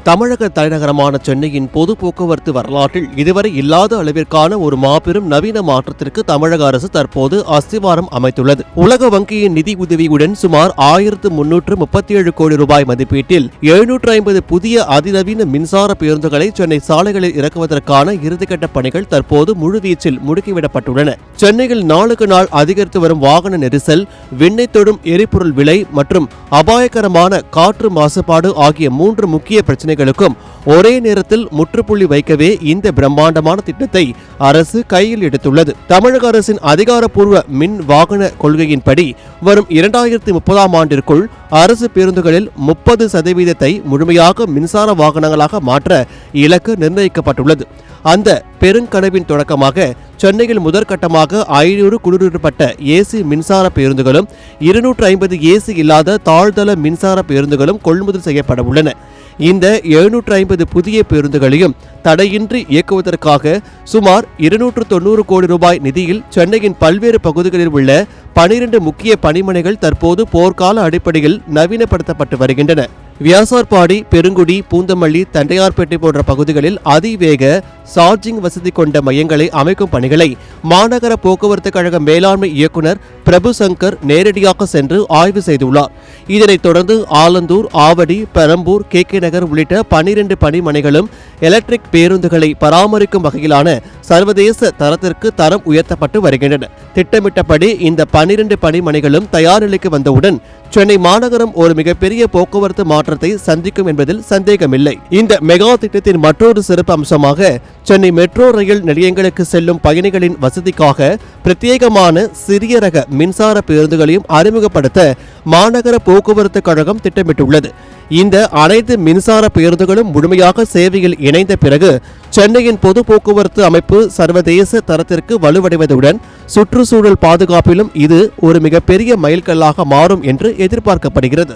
தமிழக தலைநகரமான சென்னையின் பொது போக்குவரத்து வரலாற்றில் இதுவரை இல்லாத அளவிற்கான ஒரு மாபெரும் நவீன மாற்றத்திற்கு தமிழக அரசு தற்போது அஸ்திவாரம் அமைத்துள்ளது. உலக வங்கியின் நிதி உதவியுடன் சுமார் 1337 கோடி ரூபாய் மதிப்பீட்டில் 750 புதிய அதிநவீன மின்சார பேருந்துகளை சென்னை சாலைகளில் இறக்குவதற்கான இறுதிக்கட்ட பணிகள் தற்போது முழுவீச்சில் முடுக்கிவிடப்பட்டுள்ளன. சென்னையில் நாளுக்கு நாள் அதிகரித்து வரும் வாகன நெரிசல், விண்ணை தொடும் எரிபொருள் விலை மற்றும் அபாயகரமான காற்று மாசுபாடு ஆகிய 3 முக்கிய பிரச்சனைகளுக்கும் ஒரே நேரத்தில் முற்றுப்புள்ளி வைக்கவே இந்த பிரம்மாண்டமான திட்டத்தை அரசு கையில் எடுத்துள்ளது. தமிழக அரசின் அதிகாரப்பூர்வ மின் வாகன கொள்கையின்படி வரும் 2030ஆம் ஆண்டிற்குள் அரசு பேருந்துகளில் 30% முழுமையாக மின்சார வாகனங்களாக மாற்ற இலக்கு நிர்ணயிக்கப்பட்டுள்ளது. அந்த பெருங்கனவின் தொடக்கமாக சென்னையில் முதற்கட்டமாக 500 குளிரூட்டப்பட்ட ஏசி மின்சார பேருந்துகளும் 250 ஏசி இல்லாத தாழ்தள மின்சார பேருந்துகளும் கொள்முதல் செய்யப்பட உள்ளன. இந்த 750 புதிய பேருந்துகளையும் தடையின்றி இயக்குவதற்காக சுமார் 290 கோடி ரூபாய் நிதியில் சென்னையின் பல்வேறு பகுதிகளில் உள்ள 12 முக்கிய பணிமனைகள் தற்போது போர்க்கால அடிப்படையில் நவீனப்படுத்தப்பட்டு வருகின்றன. வியாசார்பாடி, பெருங்குடி, பூந்தமல்லி, தண்டையார்பேட்டை போன்ற பகுதிகளில் அதிவேக சார்ஜிங் வசதி கொண்ட மையங்களை அமைக்கும் பணிகளை மாநகர போக்குவரத்து கழக மேலாண்மை இயக்குநர் பிரபு சங்கர் நேரடியாக சென்று ஆய்வு செய்துள்ளார். இதனைத் தொடர்ந்து ஆலந்தூர், ஆவடி, பெரம்பூர், கே நகர் உள்ளிட்ட 12 பணிமனைகளும் எலக்ட்ரிக் பேருந்துகளை பராமரிக்கும் வகையிலான சர்வதேச தரத்திற்கு தரம் உயர்த்தப்பட்டு வருகின்றன. திட்டமிட்டபடி இந்த 12 பணிமனைகளும் தயார் நிலைக்கு வந்தவுடன் சென்னை மாநகரம் ஒரு மிகப்பெரிய போக்குவரத்து மாற்றத்தை சந்திக்கும் என்பதில் சந்தேகமில்லை. இந்த மெகா திட்டத்தின் மற்றொரு சிறப்பு அம்சமாக சென்னை மெட்ரோ ரயில் நிலையங்களுக்கு செல்லும் பயணிகளின் வசதிக்காக பிரத்யேகமான சிறிய ரக மின்சார பேருந்துகளையும் அறிமுகப்படுத்த மாநகர போக்குவரத்து கழகம் திட்டமிட்டுள்ளது. இந்த அனைத்து மின்சார பேருந்துகளும் முழுமையாக சேவையில் இணைந்த பிறகு சென்னையின் பொது போக்குவரத்து அமைப்பு சர்வதேச தரத்திற்கு வலுவடைவதுடன் சுற்றுச்சூழல் பாதுகாப்பிலும் இது ஒரு மிகப்பெரிய மைல்கல்லாக மாறும் என்று எதிர்பார்க்கப்படுகிறது.